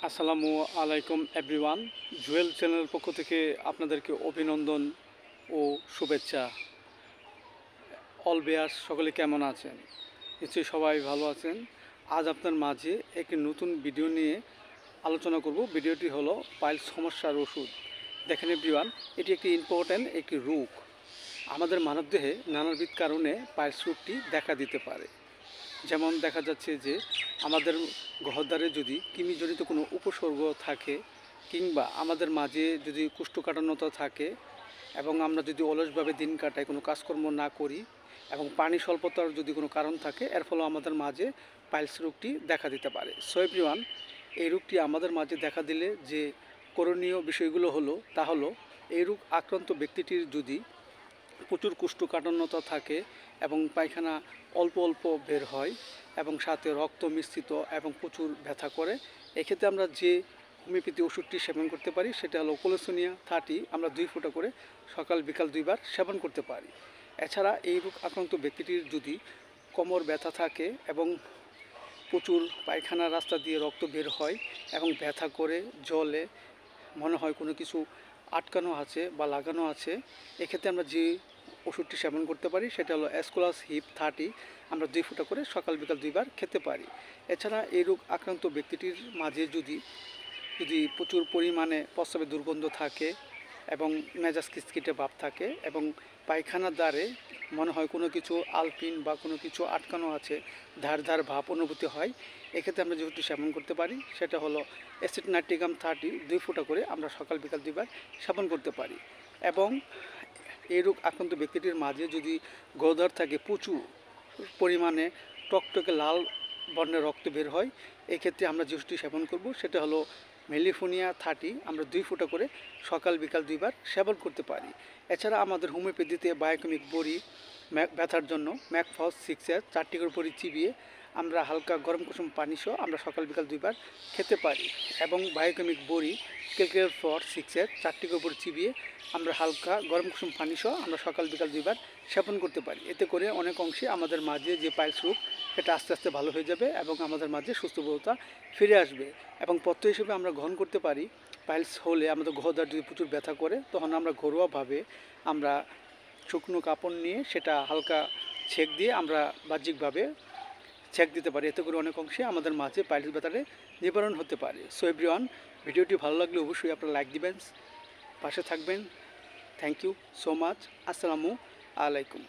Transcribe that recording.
আসসালামু আলাইকুম এভরিওয়ান। জুয়েল চ্যানেলের পক্ষ থেকে আপনাদেরকে অভিনন্দন ও শুভেচ্ছা। অল ভিউয়ার্স সকলে কেমন আছেন? নিশ্চয়ই সবাই ভালো আছেন। আজ আপনার মাঝে একটি নতুন ভিডিও নিয়ে আলোচনা করব। ভিডিওটি হলো পাইলস সমস্যার ওষুধ। দেখেন এভরিওয়ান, এটি একটি ইম্পর্ট্যান্ট একটি রোগ। আমাদের মানবদেহে নানাবিধ কারণে পাইলস রোগটি দেখা দিতে পারে। যেমন দেখা যাচ্ছে যে আমাদের গহ্বরে যদি কৃমিজনিত কোনো উপসর্গ থাকে, কিংবা আমাদের মাঝে যদি কোষ্ঠকাঠিন্যতা থাকে এবং আমরা যদি অলসভাবে দিন কাটাই, কোনো কাজকর্ম না করি এবং পানি স্বল্পতার যদি কোনো কারণ থাকে, এর ফলে আমাদের মাঝে পাইলস রোগটি দেখা দিতে পারে। সো এভরিওয়ান, এই রোগটি আমাদের মাঝে দেখা দিলে যে করণীয় বিষয়গুলো হলো তা হলো, এই রোগ আক্রান্ত ব্যক্তিটির যদি প্রচুর কোষ্ঠকাঠিন্যতা থাকে এবং পায়খানা অল্প অল্প বের হয় এবং সাথে রক্ত মিশ্রিত এবং প্রচুর ব্যথা করে, এক্ষেত্রে আমরা যে হোমিওপ্যাথি ওষুধটি সেবন করতে পারি সেটা হলো কোলোসোনিয়া 30। আমরা 2 ফোঁটা করে সকাল বিকাল 2 বার সেবন করতে পারি। এছাড়া এই রোগ আক্রান্ত ব্যক্তিটির যদি কোমর ব্যথা থাকে এবং প্রচুর পায়খানার রাস্তা দিয়ে রক্ত বের হয় এবং ব্যথা করে জলে মনে হয় কোনো কিছু আটকানো আছে বা লাগানো আছে, এক্ষেত্রে আমরা যে ওষুধটি সেবন করতে পারি সেটা হলো অ্যাসকোলাস হিপ 30। আমরা 2 ফোঁটা করে সকাল বিকাল 2 বার খেতে পারি। এছাড়া এই রোগ আক্রান্ত ব্যক্তিটির মাঝে যদি প্রচুর পরিমাণে প্রস্রাবে দুর্গন্ধ থাকে এবং মেজাজ খিটখিটে ভাব থাকে এবং পায়খানার দ্বারে মনে হয় কোনো কিছু আলপিন বা কোনো কিছু আটকানো আছে, ধার ধার ভাব অনুভূতি হয়, এক্ষেত্রে আমরা যে ওষুধটি সেবন করতে পারি সেটা হলো অ্যাসিড-নাইট্রিকাম 30। 2 ফোঁটা করে আমরা সকাল বিকাল 2 বার সেবন করতে পারি। এবং এই রোগ আক্রান্ত ব্যক্তিটির মাঝে যদি গহ্বর থাকে প্রচুর পরিমাণে টকটকে লাল বর্ণের রক্ত বের হয়, এক্ষেত্রে আমরা যে ওষুধটি সেবন করব সেটা হলো মেলিফোনিয়া 30। আমরা 2 ফোঁটা করে সকাল বিকাল 2 বার সেবন করতে পারি। এছাড়া আমাদের হোমিওপ্যাথিতে বায়োকেমিক বড়ি ব্যথার জন্য ম্যাকফস 6 4টি করে বড়ি চিবিয়ে আমরা হালকা গরম কুসুম পানি সহ আমরা সকাল বিকাল 2 বার খেতে পারি। এবং বায়োকেমিক বড়ি ক্যালকুলেট ফর 6 4টি করে বড়ি চিবিয়ে আমরা হালকা গরম কুসুম পানি সহ আমরা সকাল বিকাল 2 বার সেবন করতে পারি। এতে করে অনেক অংশে আমাদের মাঝে যে পাইলস রোগ সেটা আস্তে আস্তে ভালো হয়ে যাবে এবং আমাদের মাঝে সুস্থবোধতা ফিরে আসবে। এবং পথ্য হিসেবে আমরা গ্রহণ করতে পারি, পাইলস হলে আমাদের গহ্বর যদি প্রচুর ব্যথা করে তখন আমরা ঘরোয়াভাবে আমরা শুকনো কাপড় নিয়ে সেটা হালকা ছেঁক দিয়ে আমরা বাহ্যিকভাবে ছেঁক দিতে পারি। এতে করে অনেক অংশে আমাদের মাঝে পাইলস ব্যথাটা নিবারণ হতে পারে। সো এভরিওয়ান, ভিডিওটি ভালো লাগলে অবশ্যই আপনারা লাইক দিবেন, পাশে থাকবেন। Thank you so much. আসসালামু আলাইকুম।